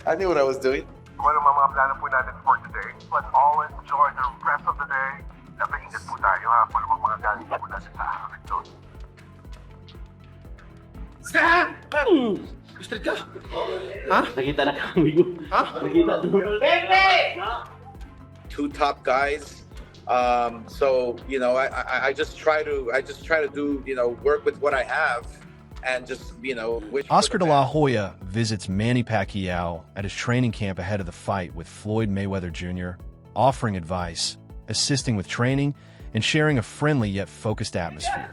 I knew what I was doing. Well, mga plano po natin for today. But all enjoy the rest of the day. Napaingat po tayo ha. Para mga galing po natin sa action. Saan? Gusto ka? Ha? Nakita na kami ko. Ha? Nakita na. Two top guys. So you know, I just try to do, you know, work with what I have, and just, you know, Oscar De La Hoya visits Manny Pacquiao at his training camp ahead of the fight with Floyd Mayweather Jr., offering advice, assisting with training, and sharing a friendly yet focused atmosphere.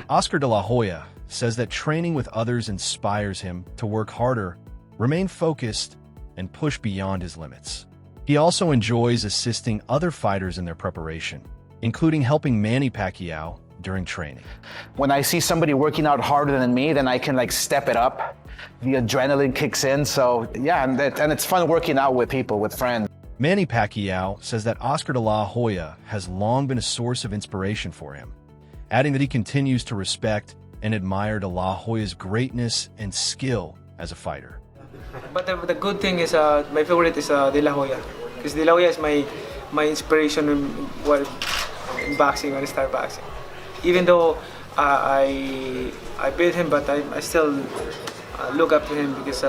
Oscar De La Hoya says that training with others inspires him to work harder, remain focused, and push beyond his limits. He also enjoys assisting other fighters in their preparation, including helping Manny Pacquiao during training. When I see somebody working out harder than me, then I can like step it up. The adrenaline kicks in. So yeah, and it's fun working out with people, with friends. Manny Pacquiao says that Oscar De La Hoya has long been a source of inspiration for him, adding that he continues to respect and admire De La Hoya's greatness and skill as a fighter. But the good thing is, my favorite is De La Hoya, because De La Hoya is my inspiration in boxing, when I start boxing. Even though I beat him, but I still look up to him because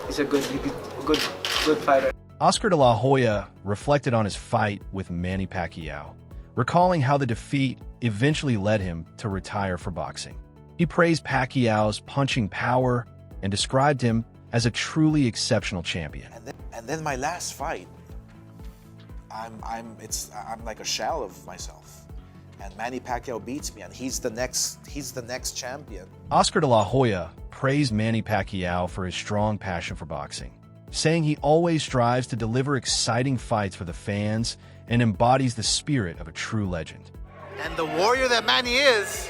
he's a good fighter. Oscar De La Hoya reflected on his fight with Manny Pacquiao, recalling how the defeat eventually led him to retire for boxing. He praised Pacquiao's punching power and described him as a truly exceptional champion. And then my last fight, I'm like a shell of myself. And Manny Pacquiao beats me, and he's the next champion. Oscar De La Hoya praised Manny Pacquiao for his strong passion for boxing, saying he always strives to deliver exciting fights for the fans and embodies the spirit of a true legend. And the warrior that Manny is,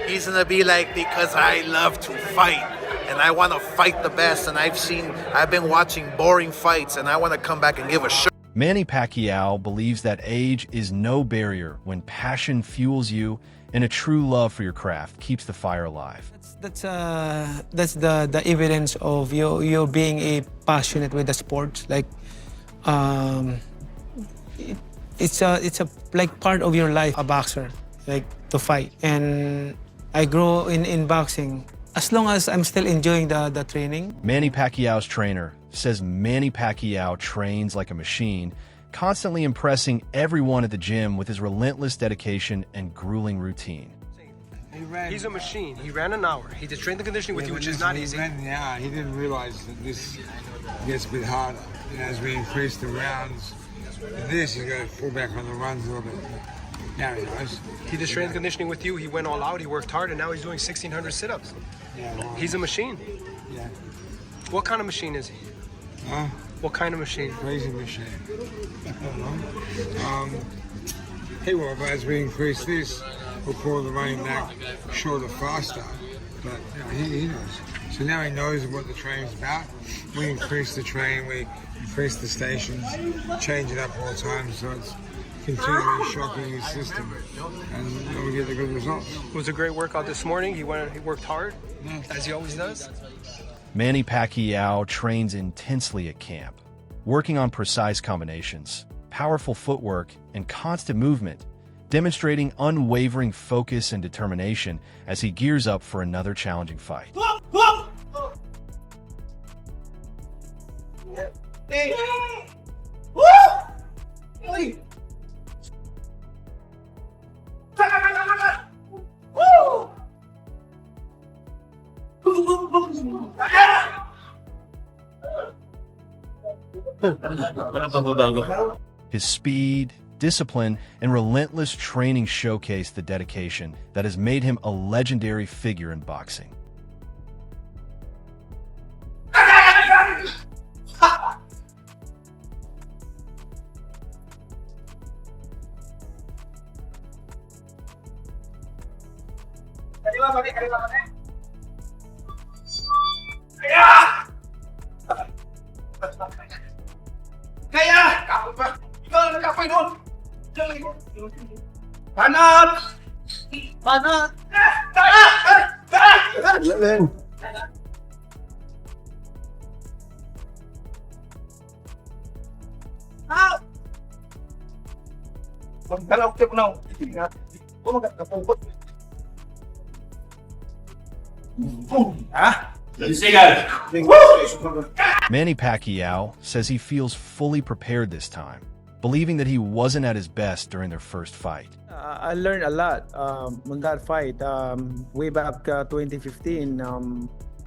he's gonna be like, because I love to fight and I want to fight the best, and I've been watching boring fights and I want to come back and give a show. Manny Pacquiao believes that age is no barrier when passion fuels you and a true love for your craft keeps the fire alive. That's the evidence of you being a passionate with the sport. Like it's a like part of your life, a boxer, like to fight. And I grow in boxing as long as I'm still enjoying the training. Manny Pacquiao's trainer says Manny Pacquiao trains like a machine, constantly impressing everyone at the gym with his relentless dedication and grueling routine. He's a machine. He ran an hour. He did strength and conditioning with you, which is not easy. He ran the hour. He didn't realize that this gets a bit harder. And as we increase the rounds, he's got to pull back on the runs a little bit. Now he knows. He did strength and conditioning with you. He went all out. He worked hard, and now he's doing 1,600 sit-ups. Yeah, well, He's a machine. Yeah. What kind of machine is he? Huh? What kind of machine? Crazy machine. I don't know. He will, but as we increase this, we'll pull the running back shorter, faster. But you know, he knows. So now he knows what the training's about. We increase the train, we increase the stations, change it up all the time, so it's continually shocking his system, and we get the good results. It was a great workout this morning. He worked hard, as he always does. Manny Pacquiao trains intensely at camp, working on precise combinations, powerful footwork, and constant movement, demonstrating unwavering focus and determination as he gears up for another challenging fight. His speed, discipline, and relentless training showcase the dedication that has made him a legendary figure in boxing. Kaya! Panat! Panat! Manny Pacquiao says he feels fully prepared this time, believing that he wasn't at his best during their first fight. I learned a lot on that fight. Way back 2015,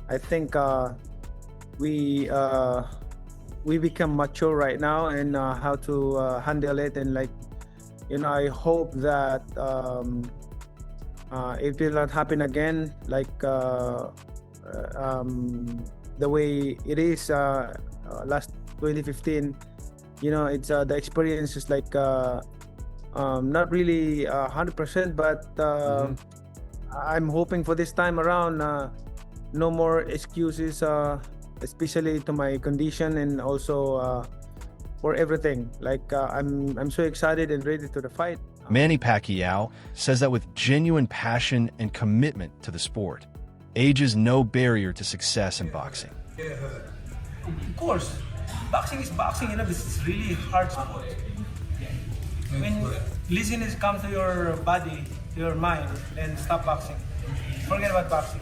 I think we become mature right now and how to handle it, and I hope that it will not happen again the way it is last 2015. It's the experience is not really 100%, but I'm hoping for this time around no more excuses, especially to my condition and also for everything. I'm so excited and ready to the fight. Manny Pacquiao says that with genuine passion and commitment to the sport, age is no barrier to success in boxing. Of course, boxing is boxing. It's really hard sport. When laziness comes to your body, to your mind, then stop boxing. Forget about boxing.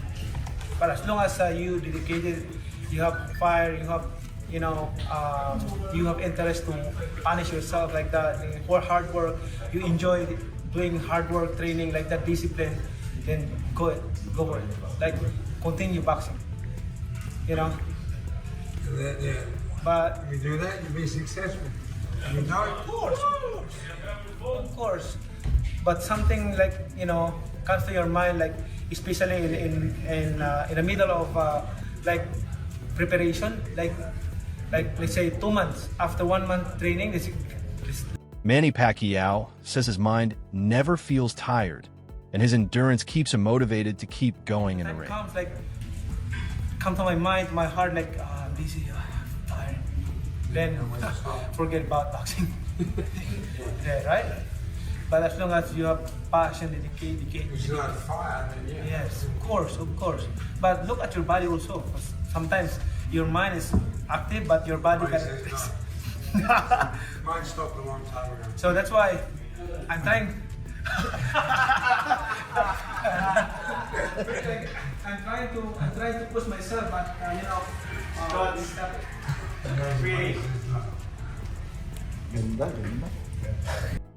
But as long as you dedicated, you have fire, you have you have interest to punish yourself like that, for hard work, you enjoy doing hard work, training like that, discipline, then go for it. Continue boxing. But if you do that, you'll be successful. Of course. But something comes to your mind, especially in the middle of preparation, let's say 2 months after 1 month training. Manny Pacquiao says his mind never feels tired, and his endurance keeps him motivated to keep going in the ring. Come to my mind, my heart, I'm busy, I'm tired. Then forget about boxing. Yeah, right? But as long as you have passion, dedication. It's not fire, Yes, of course. But look at your body also. Sometimes your mind is active, but your body Mine stopped a long time ago. So that's why I'm trying. I'm trying to push myself, but God is not free.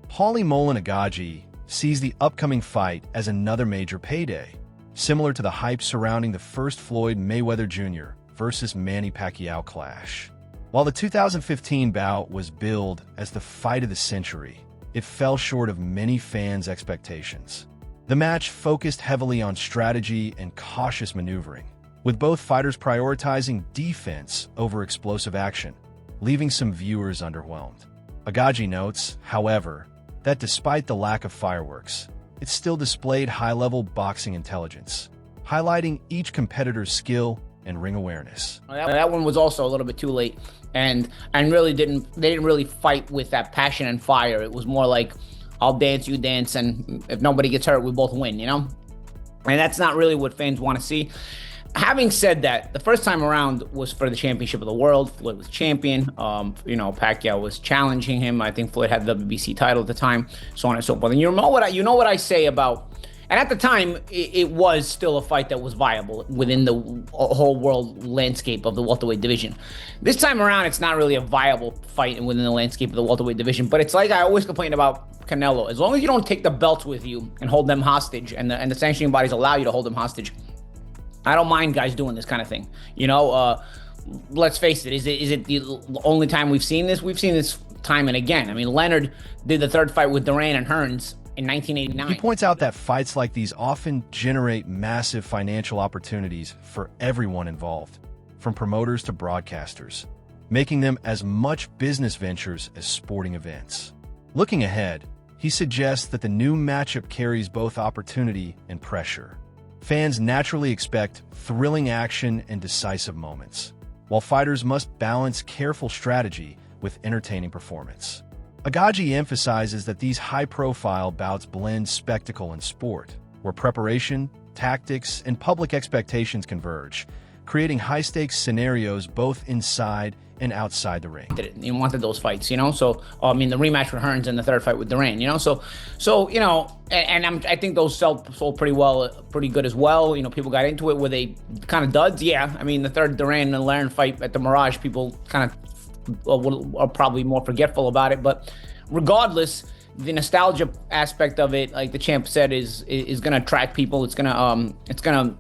Paulie Molinagaji sees the upcoming fight as another major payday, similar to the hype surrounding the first Floyd Mayweather Jr. versus Manny Pacquiao clash. While the 2015 bout was billed as the fight of the century, it fell short of many fans' expectations. The match focused heavily on strategy and cautious maneuvering, with both fighters prioritizing defense over explosive action, leaving some viewers underwhelmed. Agaji notes, however, that despite the lack of fireworks, it still displayed high-level boxing intelligence, highlighting each competitor's skill and ring awareness. That one was also a little bit too late, and they didn't really fight with that passion and fire. It was more like, I'll dance, you dance, and if nobody gets hurt, we both win, And that's not really what fans want to see. Having said that, the first time around was for the championship of the world. Floyd was champion. Pacquiao was challenging him. I think Floyd had the WBC title at the time, so on and so forth. And you know what I say about, and at the time, it was still a fight that was viable within the whole world landscape of the welterweight division. This time around, it's not really a viable fight within the landscape of the welterweight division, but it's like I always complain about Canelo. As long as you don't take the belts with you and hold them hostage, and the sanctioning bodies allow you to hold them hostage, I don't mind guys doing this kind of thing. Let's face it. Is it the only time we've seen this? We've seen this time and again. I mean, Leonard did the third fight with Duran and Hearns in 1989. He points out that fights like these often generate massive financial opportunities for everyone involved, from promoters to broadcasters, making them as much business ventures as sporting events. Looking ahead, he suggests that the new matchup carries both opportunity and pressure. Fans naturally expect thrilling action and decisive moments, while fighters must balance careful strategy with entertaining performance. Agaji emphasizes that these high-profile bouts blend spectacle and sport, where preparation, tactics, and public expectations converge, creating high-stakes scenarios both inside and outside the ring. He wanted those fights, you know. So I mean, the rematch with Hearns and the third fight with Duran, you know. So you know, and I think those sold pretty good as well. You know, people got into it. Were they kind of duds? Yeah. I mean, the third Duran and Larin fight at the Mirage, people kind of are probably more forgetful about it. But regardless, the nostalgia aspect of it, like the champ said, is going to attract people. It's gonna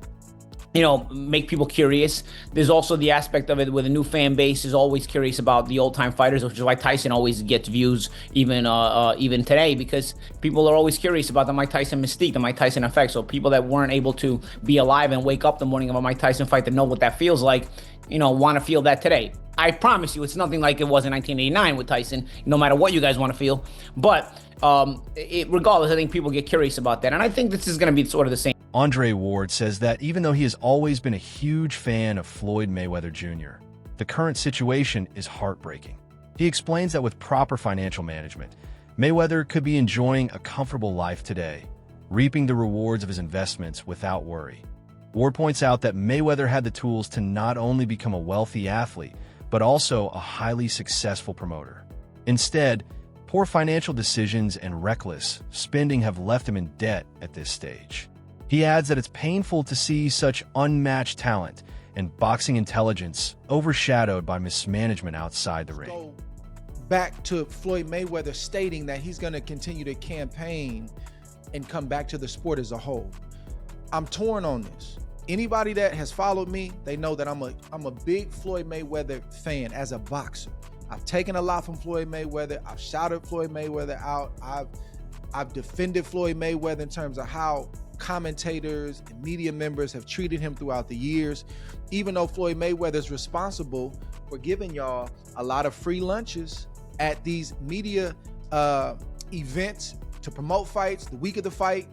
you know, make people curious. There's also the aspect of it where the new fan base is always curious about the old-time fighters, which is why Tyson always gets views even today, because people are always curious about the Mike Tyson mystique, the Mike Tyson effect. So people that weren't able to be alive and wake up the morning of a Mike Tyson fight to know what that feels like, you know, want to feel that today. I promise you, it's nothing like it was in 1989 with Tyson, no matter what you guys want to feel. But regardless, I think people get curious about that. And I think this is going to be sort of the same. Andre Ward says that even though he has always been a huge fan of Floyd Mayweather Jr., the current situation is heartbreaking. He explains that with proper financial management, Mayweather could be enjoying a comfortable life today, reaping the rewards of his investments without worry. Ward points out that Mayweather had the tools to not only become a wealthy athlete, but also a highly successful promoter. Instead, poor financial decisions and reckless spending have left him in debt at this stage. He adds that it's painful to see such unmatched talent and boxing intelligence overshadowed by mismanagement outside the ring. Go back to Floyd Mayweather stating that he's going to continue to campaign and come back to the sport as a whole. I'm torn on this. Anybody that has followed me, they know that I'm a big Floyd Mayweather fan as a boxer. I've taken a lot from Floyd Mayweather. I've shouted Floyd Mayweather out. I've defended Floyd Mayweather in terms of how commentators and media members have treated him throughout the years, even though Floyd Mayweather is responsible for giving y'all a lot of free lunches at these media events to promote fights, the week of the fight,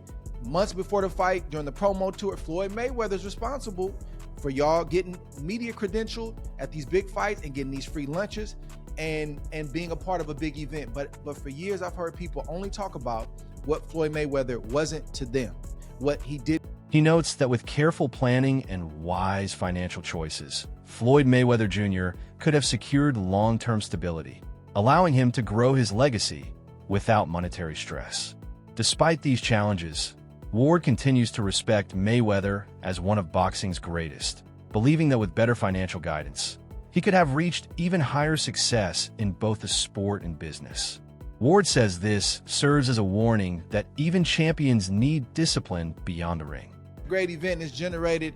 months before the fight, during the promo tour. Floyd Mayweather is responsible for y'all getting media credentialed at these big fights and getting these free lunches and being a part of a big event. But for years, I've heard people only talk about what Floyd Mayweather wasn't to them, what he did. He notes that with careful planning and wise financial choices, Floyd Mayweather Jr. could have secured long-term stability, allowing him to grow his legacy without monetary stress. Despite these challenges, Ward continues to respect Mayweather as one of boxing's greatest, believing that with better financial guidance, he could have reached even higher success in both the sport and business. Ward says this serves as a warning that even champions need discipline beyond the ring. Great event has generated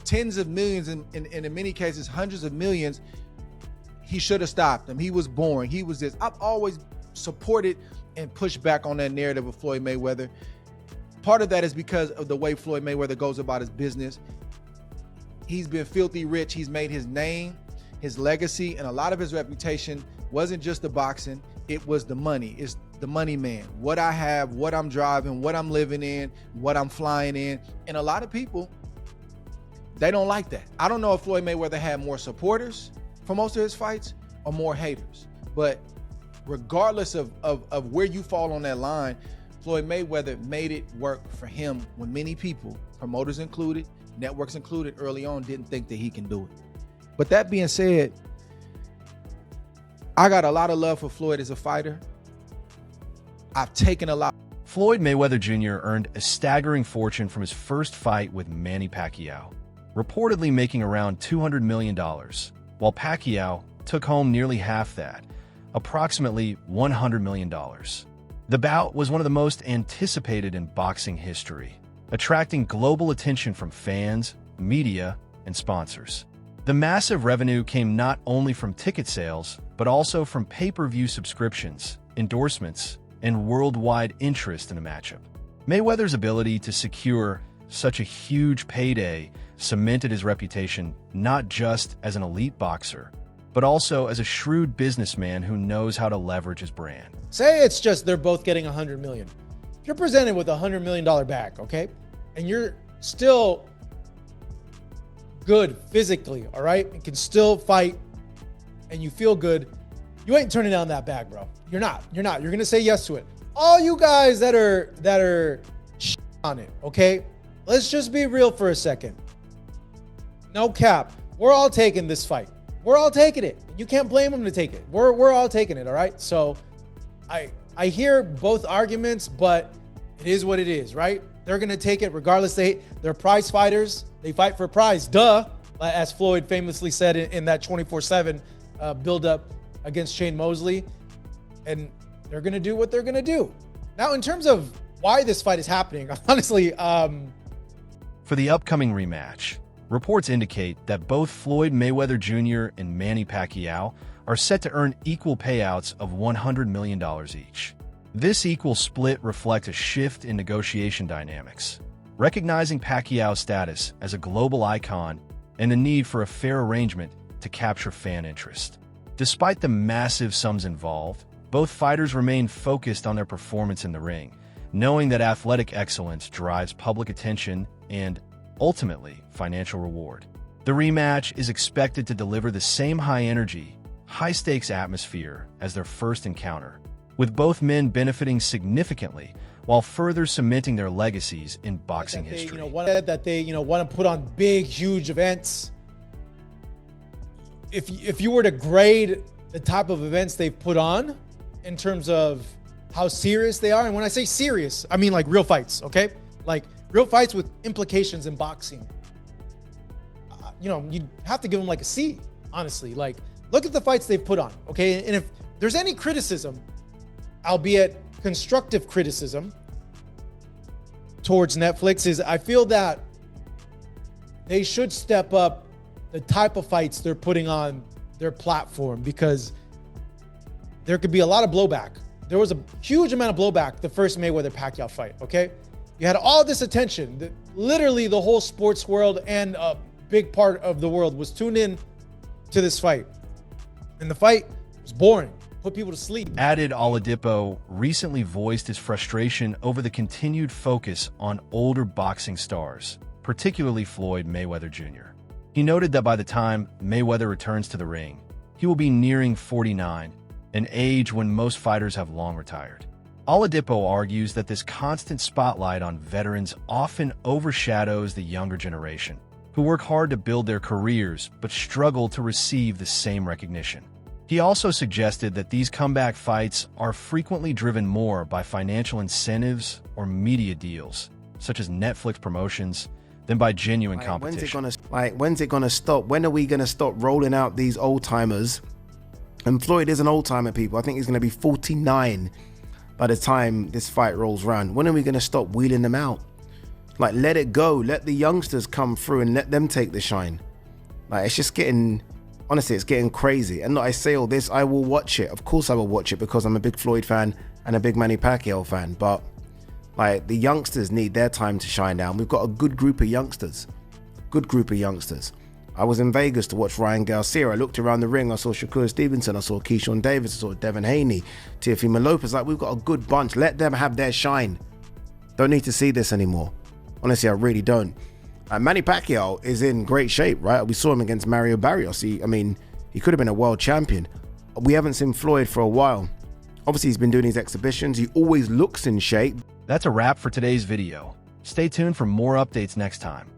tens of millions and in many cases hundreds of millions. He should have stopped him. He was boring. He was this. I've always supported and pushed back on that narrative of Floyd Mayweather. Part of that is because of the way Floyd Mayweather goes about his business. He's been filthy rich. He's made his name, his legacy, and a lot of his reputation wasn't just the boxing. It was the money. It's the money man. What I have, what I'm driving, what I'm living in, what I'm flying in. And a lot of people, they don't like that. I don't know if Floyd Mayweather had more supporters for most of his fights or more haters. But regardless of where you fall on that line, Floyd Mayweather made it work for him when many people, promoters included, networks included, early on didn't think that he can do it. But that being said, I got a lot of love for Floyd as a fighter. I've taken a lot. Floyd Mayweather Jr. earned a staggering fortune from his first fight with Manny Pacquiao, reportedly making around $200 million, while Pacquiao took home nearly half that, approximately $100 million. The bout was one of the most anticipated in boxing history, attracting global attention from fans, media, and sponsors. The massive revenue came not only from ticket sales, but also from pay-per-view subscriptions, endorsements, and worldwide interest in the matchup. Mayweather's ability to secure such a huge payday cemented his reputation not just as an elite boxer, but also as a shrewd businessman who knows how to leverage his brand. Say it's just they're both getting $100 million. If you're presented with a $100 million bag, okay, and you're still good physically, all right, and can still fight, and you feel good, You ain't turning down that bag, bro. You're not. You're not. You're gonna say yes to it. All you guys that are on it, okay? Let's just be real for a second. No cap. We're all taking this fight. We're all taking it. You can't blame them to take it. We're all taking it, all right? So I hear both arguments, but it is what it is, right? They're gonna take it regardless. They're prize fighters. They fight for a prize, duh. As Floyd famously said in that 24/7 build-up against Shane Mosley. And they're gonna do what they're gonna do. Now, in terms of why this fight is happening, honestly, For the upcoming rematch, reports indicate that both Floyd Mayweather Jr. and Manny Pacquiao are set to earn equal payouts of $100 million each. This equal split reflects a shift in negotiation dynamics, recognizing Pacquiao's status as a global icon and the need for a fair arrangement to capture fan interest. Despite the massive sums involved, both fighters remain focused on their performance in the ring, knowing that athletic excellence drives public attention and, ultimately, financial reward. The rematch is expected to deliver the same high-energy, high-stakes atmosphere as their first encounter, with both men benefiting significantly while further cementing their legacies in boxing history. That they want to put on big, huge events. If you were to grade the type of events they've put on in terms of how serious they are, and when I say serious, I mean like real fights, okay? Like real fights with implications in boxing. You have to give them like a C, honestly. Like, look at the fights they've put on, okay? And if there's any criticism, albeit constructive criticism towards Netflix, is I feel that they should step up the type of fights they're putting on their platform, because there could be a lot of blowback. There was a huge amount of blowback the first Mayweather Pacquiao fight, okay? You had all this attention. Literally the whole sports world and a big part of the world was tuned in to this fight. And the fight was boring. Put people to sleep. Added Oladipo recently voiced his frustration over the continued focus on older boxing stars, particularly Floyd Mayweather Jr. He noted that by the time Mayweather returns to the ring, he will be nearing 49, an age when most fighters have long retired. Oladipo argues that this constant spotlight on veterans often overshadows the younger generation, who work hard to build their careers but struggle to receive the same recognition. He also suggested that these comeback fights are frequently driven more by financial incentives or media deals, such as Netflix promotions, than by genuine competition. When's it gonna stop? When are we gonna stop rolling out these old timers? And Floyd is an old timer, people. I think he's gonna be 49 by the time this fight rolls around. When are we gonna stop wheeling them out? Like, let it go. Let the youngsters come through and let them take the shine. Like, it's just getting, honestly, it's getting crazy. And I say all this, I will watch it. Of course I will watch it, because I'm a big Floyd fan and a big Manny Pacquiao fan. But like, the youngsters need their time to shine now. We've got a good group of youngsters. Good group of youngsters. I was in Vegas to watch Ryan Garcia. I looked around the ring. I saw Shakur Stevenson. I saw Keyshawn Davis. I saw Devin Haney, Teofimo Lopez. Like, we've got a good bunch. Let them have their shine. Don't need to see this anymore. Honestly, I really don't. Manny Pacquiao is in great shape, right? We saw him against Mario Barrios. He could have been a world champion. We haven't seen Floyd for a while. Obviously, he's been doing his exhibitions. He always looks in shape. That's a wrap for today's video. Stay tuned for more updates next time.